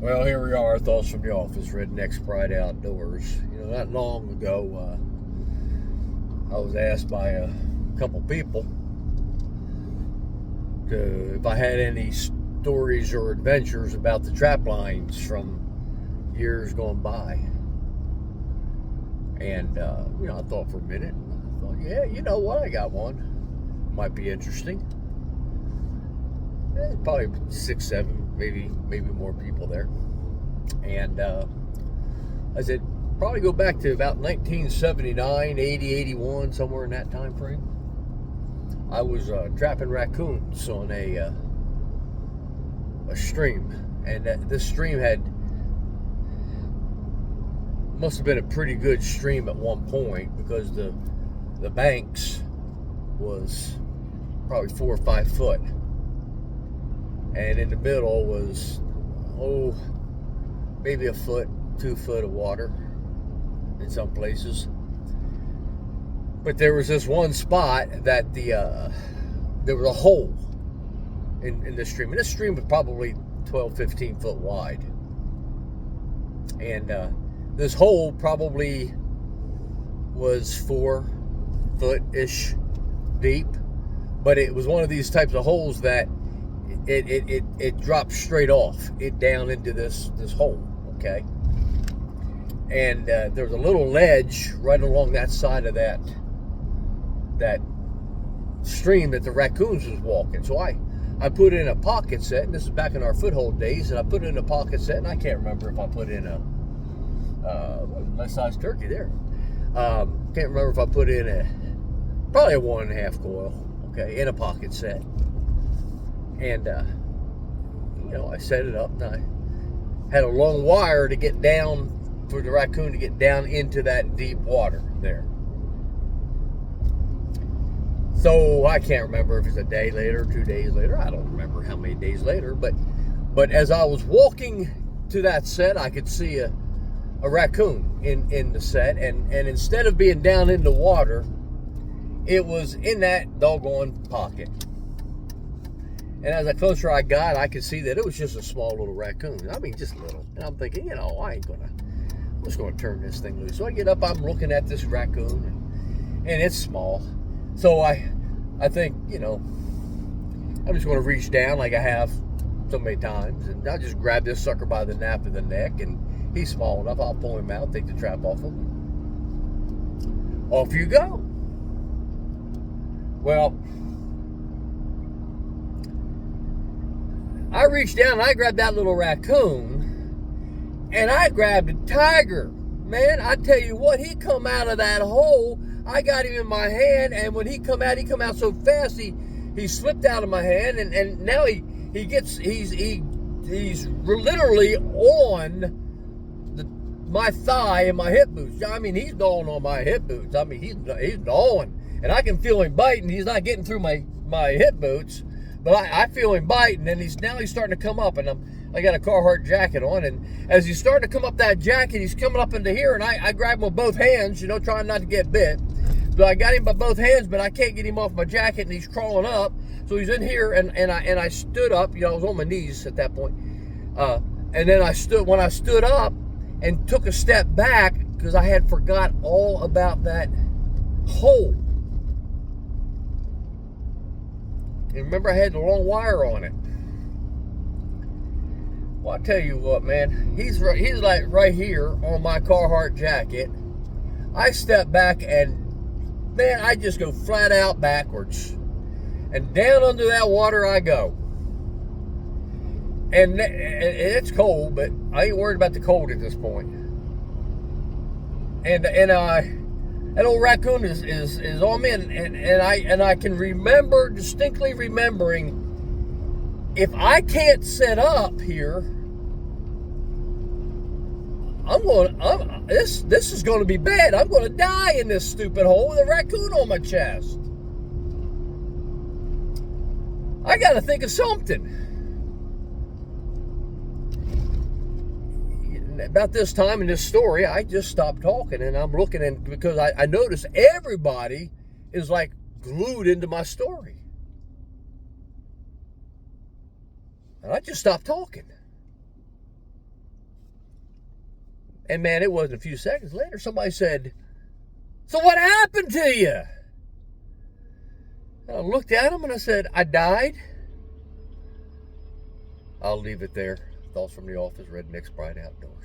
Well, here we are, Thoughts from the Office, Redneck's Pride Outdoors. Not long ago, I was asked by a couple people if I had any stories or adventures about the trap lines from years gone by. And, I thought for a minute. I thought, yeah, you know what? I got one. Might be interesting. Probably 6, 7, maybe more people there. And I said, probably go back to about 1979, 80, 81, somewhere in that time frame. I was trapping raccoons on a stream, and this stream must have been a pretty good stream at one point, because the banks was probably 4 or 5 foot, and in the middle was maybe a foot, 2 foot of water in some places. But there was this one spot that there was a hole in the stream, and this stream was probably 12, 15 foot wide, and this hole probably was 4 foot-ish deep, but it was one of these types of holes that it dropped straight off it down into this hole, okay? And there was a little ledge right along that side of that stream that the raccoons was walking. So I put in a pocket set, and this is back in our foothold days, and I put in a pocket set, and I can't remember if I put in a nice sized turkey there. Can't remember if I put in probably a 1.5 coil, okay, in a pocket set. And I set it up, and I had a long wire to get down, for the raccoon to get down into that deep water there. So I can't remember if it's a day later, 2 days later. I don't remember how many days later, but as I was walking to that set, I could see a raccoon in the set, and instead of being down in the water, it was in that doggone pocket. And as the closer I got, I could see that it was just a small little raccoon. I mean, just little. And I'm thinking, I'm just gonna turn this thing loose. So I get up, I'm looking at this raccoon, and it's small. So I think, I'm just gonna reach down like I have so many times, and I'll just grab this sucker by the nape of the neck, and he's small enough, I'll pull him out, take the trap off him. Off you go. Well, I reached down and I grabbed that little raccoon, and I grabbed a tiger. Man, I tell you what, he come out of that hole. I got him in my hand, and when he come out so fast, he slipped out of my hand, and now he's literally on my thigh and my hip boots. I mean, he's gnawing on my hip boots. I mean, he's gnawing, and I can feel him biting. He's not getting through my hip boots, but I feel him biting, and he's starting to come up, and I got a Carhartt jacket on, and as he's starting to come up that jacket, he's coming up into here, and I grab him with both hands, trying not to get bit. So I got him by both hands, but I can't get him off my jacket, and he's crawling up. So he's in here, and I stood up. I was on my knees at that point, and then when I stood up and took a step back, because I had forgot all about that hole. And remember, I had the long wire on it. Well, I tell you what, man, he's like right here on my Carhartt jacket. I step back, and man, I just go flat out backwards, and down under that water I go. And it's cold, but I ain't worried about the cold at this point. And that old raccoon is on me, and I can distinctly remembering, if I can't set up here, this is going to be bad. I'm going to die in this stupid hole with a raccoon on my chest. I got to think of something. About this time in this story, I just stopped talking, and I'm looking, and because I noticed everybody is like glued into my story. And I just stopped talking. And man, it wasn't a few seconds later, somebody said, "So what happened to you?" And I looked at him and I said, "I died." I'll leave it there. Thoughts from the office, Redneck's Bright Outdoors.